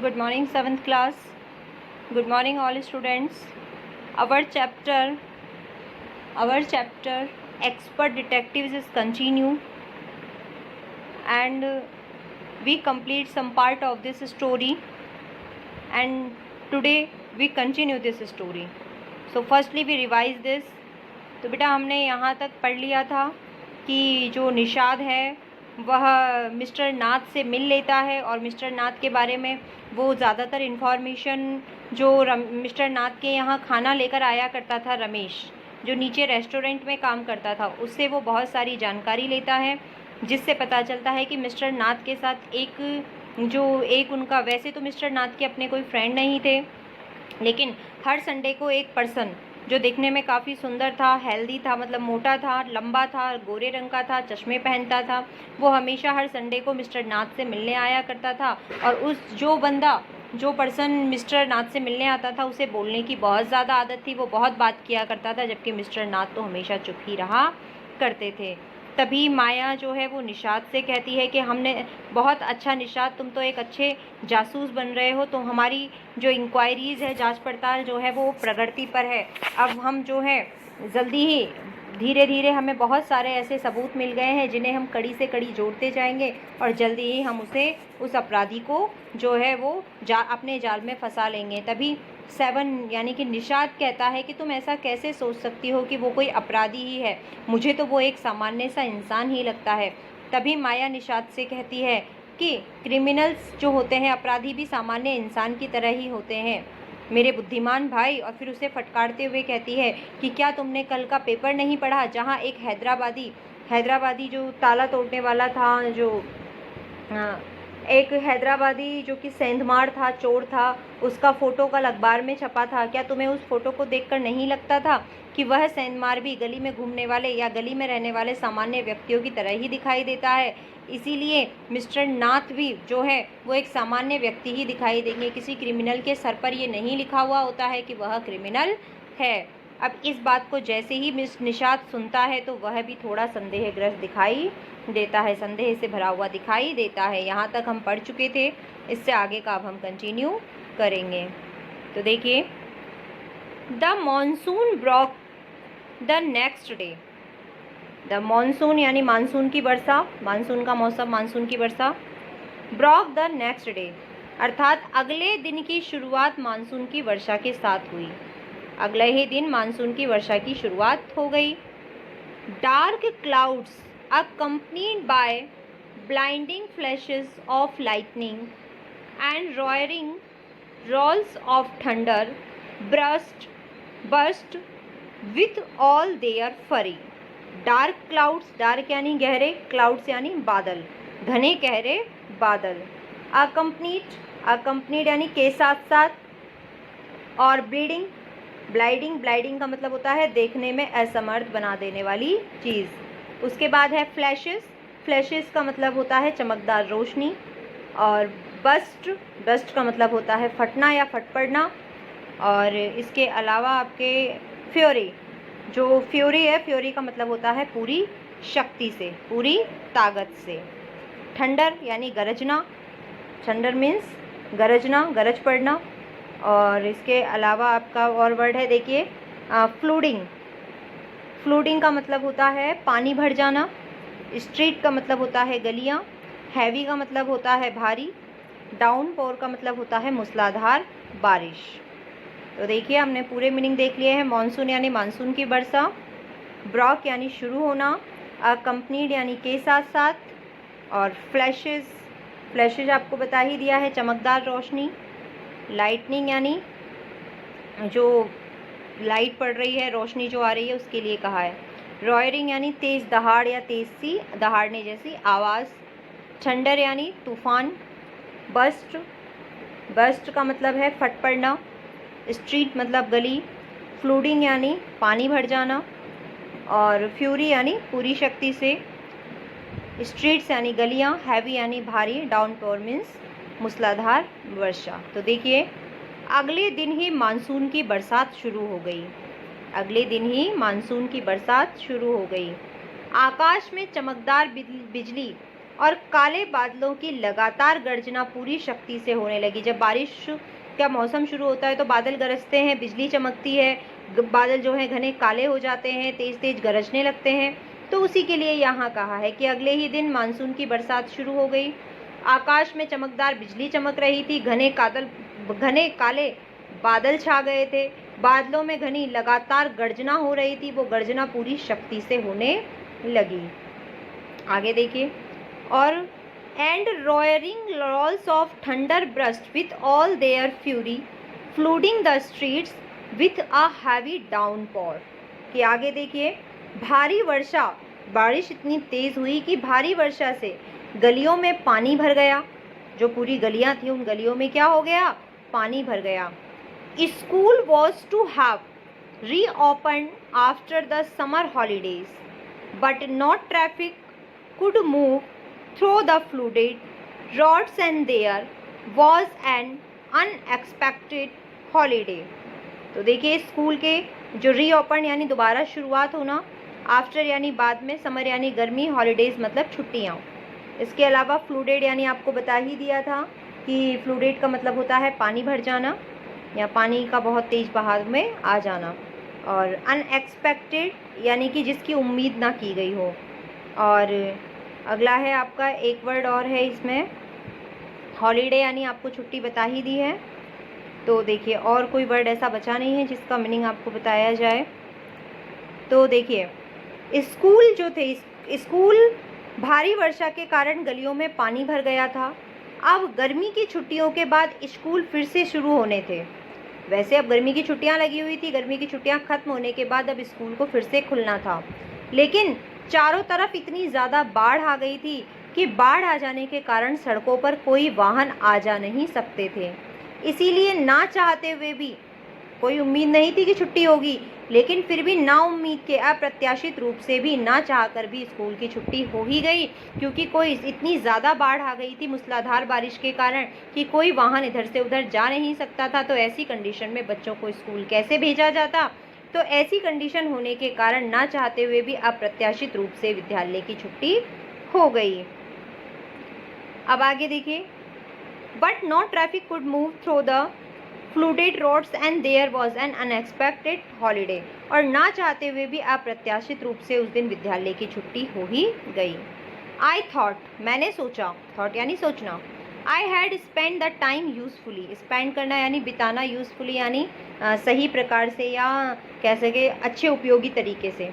Good morning, 7th class. Good morning, all students. Our chapter Expert Detectives is continue, and we complete some part of this story. And today we continue this story. So firstly we revise this. तो बेटा हमने यहाँ तक पढ़ लिया था कि जो निषाद है वह मिस्टर नाथ से मिल लेता है और मिस्टर नाथ के बारे में वो ज़्यादातर इन्फॉर्मेशन जो मिस्टर नाथ के यहाँ खाना लेकर आया करता था रमेश, जो नीचे रेस्टोरेंट में काम करता था, उससे वो बहुत सारी जानकारी लेता है, जिससे पता चलता है कि मिस्टर नाथ के साथ एक उनका, वैसे तो मिस्टर नाथ के अपने कोई फ्रेंड नहीं थे, लेकिन हर संडे को एक पर्सन जो देखने में काफ़ी सुंदर था, हेल्दी था, मतलब मोटा था, लंबा था, गोरे रंग का था, चश्मे पहनता था, वो हमेशा हर संडे को मिस्टर नाथ से मिलने आया करता था। और जो पर्सन मिस्टर नाथ से मिलने आता था उसे बोलने की बहुत ज़्यादा आदत थी, वो बहुत बात किया करता था, जबकि मिस्टर नाथ तो हमेशा चुप ही रहा करते थे। तभी माया जो है वो निषाद से कहती है कि हमने बहुत अच्छा निषाद, तुम तो एक अच्छे जासूस बन रहे हो, तो हमारी जो इंक्वायरीज़ है, जांच पड़ताल जो है वो प्रगति पर है। अब हम जो है जल्दी ही धीरे धीरे हमें बहुत सारे ऐसे सबूत मिल गए हैं जिन्हें हम कड़ी से कड़ी जोड़ते जाएंगे और जल्दी ही हम उस अपराधी को जो है वो अपने जाल में फंसा लेंगे। तभी 7 यानी कि निषाद कहता है कि तुम ऐसा कैसे सोच सकती हो कि वो कोई अपराधी ही है, मुझे तो वो एक सामान्य सा इंसान ही लगता है। तभी माया निषाद से कहती है कि क्रिमिनल्स जो होते हैं, अपराधी भी सामान्य इंसान की तरह ही होते हैं मेरे बुद्धिमान भाई। और फिर उसे फटकारते हुए कहती है कि क्या तुमने कल का पेपर नहीं पढ़ा, जहाँ एक हैदराबादी जो ताला तोड़ने वाला था, एक हैदराबादी जो कि सेंधमार था, चोर था, उसका फ़ोटो कल अखबार में छपा था। क्या तुम्हें उस फोटो को देखकर नहीं लगता था कि वह सेंधमार भी गली में घूमने वाले या गली में रहने वाले सामान्य व्यक्तियों की तरह ही दिखाई देता है? इसीलिए मिस्टर नाथ भी जो है वो एक सामान्य व्यक्ति ही दिखाई देंगे। किसी क्रिमिनल के सर पर ये नहीं लिखा हुआ होता है कि वह क्रिमिनल है। अब इस बात को जैसे ही मिस निषाद सुनता है तो वह भी थोड़ा संदेहग्रस्त दिखाई देता है, संदेह से भरा हुआ दिखाई देता है। यहाँ तक हम पढ़ चुके थे, इससे आगे का अब हम कंटिन्यू करेंगे। तो देखिए, the monsoon Brock the next day. The monsoon यानी मानसून की वर्षा, मानसून का मौसम, मानसून की वर्षा। ब्रॉक द नेक्स्ट डे अर्थात अगले दिन की शुरुआत मानसून की वर्षा के साथ हुई। अगले ही दिन मानसून की वर्षा की शुरुआत हो गई। Dark clouds accompanied by blinding flashes of lightning and roaring rolls of thunder burst with all their fury. Dark clouds, dark यानी गहरे, clouds यानी बादल, घने गहरे बादल। accompanied यानी के साथ साथ, और ब्लाइडिंग का मतलब होता है देखने में असमर्थ बना देने वाली चीज़। उसके बाद है फ्लैशेस का मतलब होता है चमकदार रोशनी, और बस्ट का मतलब होता है फटना या फट पड़ना। और इसके अलावा आपके फ्योरी है, फ्योरी का मतलब होता है पूरी शक्ति से, पूरी ताकत से। थंडर यानी गरजना, थंडर मीन्स गरजना, गरज पड़ना। और इसके अलावा आपका और वर्ड है, देखिए, फ्लूडिंग का मतलब होता है पानी भर जाना। स्ट्रीट का मतलब होता है गलियां। हैवी का मतलब होता है भारी। डाउनपोर का मतलब होता है मूसलाधार बारिश। तो देखिए, हमने पूरे मीनिंग देख लिए हैं। मॉनसून यानी मानसून की वर्षा, ब्रॉक यानी शुरू होना, अकम्पनीड यानी के साथ साथ, और फ्लैशेज आपको बता ही दिया है, चमकदार रोशनी। लाइटनिंग यानी जो लाइट पड़ रही है, रोशनी जो आ रही है, उसके लिए कहा है। रॉयरिंग यानी तेज दहाड़ या तेज सी दहाड़ने जैसी आवाज़। थंडर यानी तूफान। बस्ट का मतलब है फट पड़ना। स्ट्रीट मतलब गली। फ्लूडिंग यानी पानी भर जाना। और फ्यूरी यानी पूरी शक्ति से। स्ट्रीट्स यानी गलियाँ। हैवी यानी भारी। डाउनपोर मीन्स मूसलाधार वर्षा। तो देखिए, अगले दिन ही मानसून की बरसात शुरू हो गई। अगले दिन ही मानसून की बरसात शुरू हो गई। आकाश में चमकदार बिजली और काले बादलों की लगातार गर्जना पूरी शक्ति से होने लगी। जब बारिश का मौसम शुरू होता है तो बादल गरजते हैं, बिजली चमकती है, बादल जो है घने काले हो जाते हैं, तेज तेज गरजने लगते हैं। तो उसी के लिए यहाँ कहा है कि अगले ही दिन मानसून की बरसात शुरू हो गई। आकाश में चमकदार बिजली चमक रही थी, घने काले बादल छा गए थे, बादलों में घनी लगातार गर्जना हो रही थी, वो गर्जना पूरी शक्ति से होने लगी। आगे देखिए, और and roaring rolls of thunder burst with all their fury flooding the streets with a heavy downpour. कि आगे देखिए, भारी वर्षा, बारिश इतनी तेज हुई कि भारी वर्षा से गलियों में पानी भर गया। जो पूरी गलियां थी उन गलियों में क्या हो गया, पानी भर गया। School was to have reopen after the summer holidays but not traffic could move through the flooded roads and there was an unexpected holiday। तो देखिए, स्कूल के जो रीओपन यानी दोबारा शुरुआत होना, आफ्टर यानी बाद में, समर यानी गर्मी, हॉलीडेज मतलब छुट्टियाँ। इसके अलावा फ्लूडेड यानी आपको बता ही दिया था कि फ्लूडेड का मतलब होता है पानी भर जाना या पानी का बहुत तेज बहाव में आ जाना, और अनएक्सपेक्टेड यानी कि जिसकी उम्मीद ना की गई हो। और अगला है आपका एक वर्ड और है इसमें, हॉलीडे यानी आपको छुट्टी बता ही दी है। तो देखिए, और कोई वर्ड ऐसा बचा नहीं है जिसका मीनिंग आपको बताया जाए। तो देखिए, स्कूल जो थे, स्कूल भारी वर्षा के कारण गलियों में पानी भर गया था। अब गर्मी की छुट्टियों के बाद स्कूल फिर से शुरू होने थे। वैसे अब गर्मी की छुट्टियां लगी हुई थी, गर्मी की छुट्टियां खत्म होने के बाद अब स्कूल को फिर से खुलना था, लेकिन चारों तरफ इतनी ज़्यादा बाढ़ आ गई थी कि बाढ़ आ जाने के कारण सड़कों पर कोई वाहन आ जा नहीं सकते थे। इसीलिए ना चाहते हुए भी, कोई उम्मीद नहीं थी कि छुट्टी होगी, लेकिन फिर भी ना उम्मीद के, अप्रत्याशित रूप से भी, ना चाहकर भी स्कूल की छुट्टी हो ही गई, क्योंकि कोई इतनी ज़्यादा बाढ़ आ गई थी मूसलाधार बारिश के कारण कि कोई वाहन इधर से उधर जा नहीं सकता था। तो ऐसी कंडीशन में बच्चों को स्कूल कैसे भेजा जाता। तो ऐसी कंडीशन होने के कारण ना चाहते हुए भी अप्रत्याशित रूप से विद्यालय की छुट्टी हो गई। अब आगे देखिए, but no traffic could move through the flooded roads and there was an unexpected holiday. और ना चाहते हुए भी अप्रत्याशित रूप से उस दिन विद्यालय की छुट्टी हो ही गई। आई थॉट, मैंने सोचा, थॉट यानी सोचना, I had spend the time usefully, spend करना यानी बिताना, यूजफुली यानी सही प्रकार से या कह सके अच्छे उपयोगी तरीके से।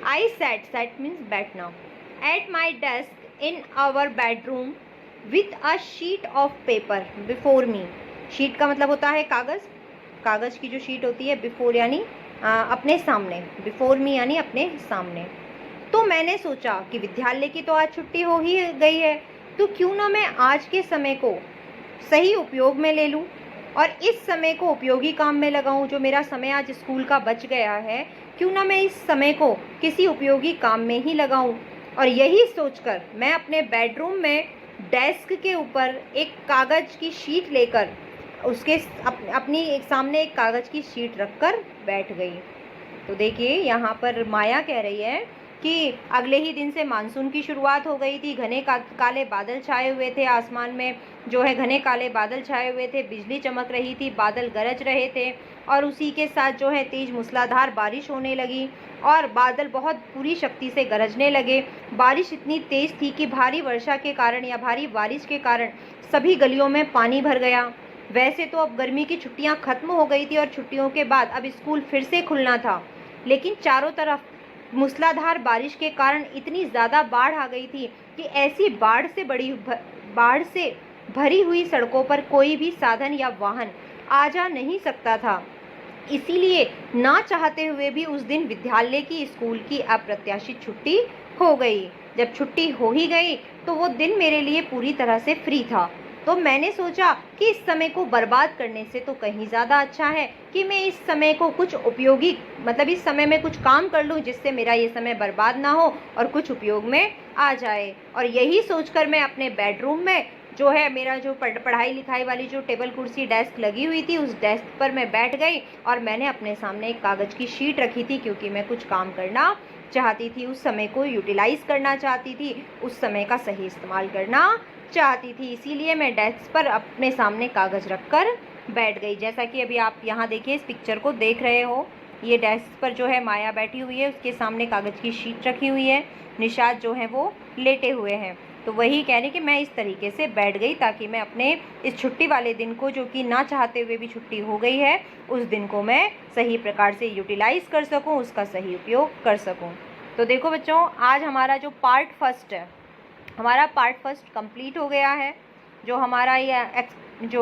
आई सेट, सेट मीन्स बैठना, at my desk in our bedroom with a sheet of paper before me. Sheet का मतलब होता है कागज़, कागज़ की जो शीट होती है, बिफोर यानी अपने सामने, बिफोर मी यानी अपने सामने। तो मैंने सोचा कि विद्यालय की तो आज छुट्टी हो ही गई है, तो क्यों ना मैं आज के समय को सही उपयोग में ले लूँ और इस समय को उपयोगी काम में लगाऊं। जो मेरा समय आज स्कूल का बच गया है, क्यों ना मैं इस समय को किसी उपयोगी काम में ही लगाऊं। और यही सोचकर मैं अपने बेडरूम में डेस्क के ऊपर एक कागज़ की शीट लेकर उसके अपनी एक सामने एक कागज़ की शीट रखकर बैठ गई। तो देखिए, यहाँ पर माया कह रही है कि अगले ही दिन से मानसून की शुरुआत हो गई थी। घने काले बादल छाए हुए थे, आसमान में जो है घने काले बादल छाए हुए थे, बिजली चमक रही थी, बादल गरज रहे थे, और उसी के साथ जो है तेज मूसलाधार बारिश होने लगी और बादल बहुत पूरी शक्ति से गरजने लगे। बारिश इतनी तेज थी कि भारी वर्षा के कारण या भारी बारिश के कारण सभी गलियों में पानी भर गया। वैसे तो अब गर्मी की छुट्टियां खत्म हो गई थी और छुट्टियों के बाद अब स्कूल फिर से खुलना था, लेकिन चारों तरफ मूसलाधार बारिश के कारण इतनी ज़्यादा बाढ़ आ गई थी कि ऐसी बाढ़ से भरी हुई सड़कों पर कोई भी साधन या वाहन आ जा नहीं सकता था। इसीलिए ना चाहते हुए भी उस दिन विद्यालय की, स्कूल की अप्रत्याशित छुट्टी हो गई। जब छुट्टी हो ही गई तो वो दिन मेरे लिए पूरी तरह से फ्री था। तो मैंने सोचा कि इस समय को बर्बाद करने से तो कहीं ज़्यादा अच्छा है कि मैं इस समय को कुछ उपयोगी, मतलब इस समय में कुछ काम कर लूँ जिससे मेरा ये समय बर्बाद ना हो और कुछ उपयोग में आ जाए। और यही सोचकर मैं अपने बेडरूम में जो है मेरा जो पढ़ाई लिखाई वाली जो टेबल कुर्सी डेस्क लगी हुई थी, उस डेस्क पर मैं बैठ गई और मैंने अपने सामने एक कागज़ की शीट रखी थी, क्योंकि मैं कुछ काम करना चाहती थी, उस समय को यूटिलाइज़ करना चाहती थी, उस समय का सही इस्तेमाल करना चाहती थी। इसीलिए मैं डेस्क पर अपने सामने कागज़ रख कर बैठ गई। जैसा कि अभी आप यहाँ देखिए, इस पिक्चर को देख रहे हो, ये डेस्क पर जो है माया बैठी हुई है, उसके सामने कागज़ की शीट रखी हुई है, निशात जो है वो लेटे हुए हैं। तो वही कह रही कि मैं इस तरीके से बैठ गई ताकि मैं अपने इस छुट्टी वाले दिन को, जो कि ना चाहते हुए भी छुट्टी हो गई है, उस दिन को मैं सही प्रकार से यूटिलाइज़ कर सकूं, उसका सही उपयोग कर सकूं। तो देखो बच्चों, आज हमारा जो पार्ट फर्स्ट है, हमारा पार्ट फर्स्ट कंप्लीट हो गया है। जो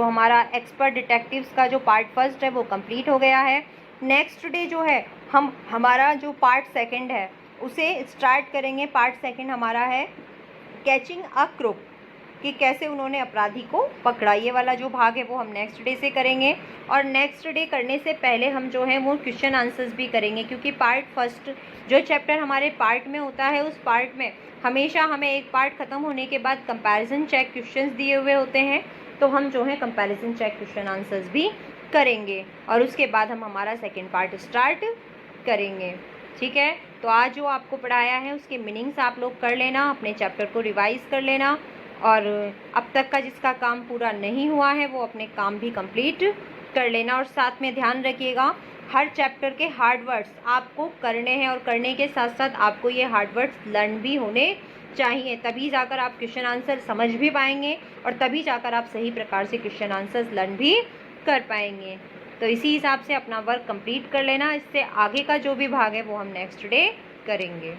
हमारा एक्सपर्ट डिटेक्टिव्स का जो पार्ट फर्स्ट है वो कंप्लीट हो गया है। नेक्स्ट डे जो है हमारा जो पार्ट सेकंड है उसे स्टार्ट करेंगे। पार्ट सेकंड हमारा है कैचिंग अ क्रूक, कि कैसे उन्होंने अपराधी को पकड़ा। ये वाला जो भाग है वो हम नेक्स्ट डे से करेंगे। और नेक्स्ट डे करने से पहले हम जो है वो क्वेश्चन आंसर्स भी करेंगे, क्योंकि पार्ट फर्स्ट जो चैप्टर हमारे पार्ट में होता है, उस पार्ट में हमेशा हमें एक पार्ट ख़त्म होने के बाद कंपैरिजन चेक क्वेश्चंस दिए हुए होते हैं, तो हम जो है कंपैरिजन चेक क्वेश्चन आंसर्स भी करेंगे और उसके बाद हम हमारा सेकेंड पार्ट स्टार्ट करेंगे। ठीक है, तो आज जो आपको पढ़ाया है उसके मीनिंग्स आप लोग कर लेना, अपने चैप्टर को रिवाइज़ कर लेना, और अब तक का जिसका काम पूरा नहीं हुआ है वो अपने काम भी कंप्लीट कर लेना। और साथ में ध्यान रखिएगा, हर चैप्टर के हार्ड वर्ड्स आपको करने हैं, और करने के साथ साथ आपको ये हार्ड वर्ड्स लर्न भी होने चाहिए, तभी जाकर आप क्वेश्चन आंसर समझ भी पाएंगे और तभी जाकर आप सही प्रकार से क्वेश्चन आंसर्स लर्न भी कर पाएंगे। तो इसी हिसाब से अपना वर्क कंप्लीट कर लेना। इससे आगे का जो भी भाग है वो हम नेक्स्ट डे करेंगे।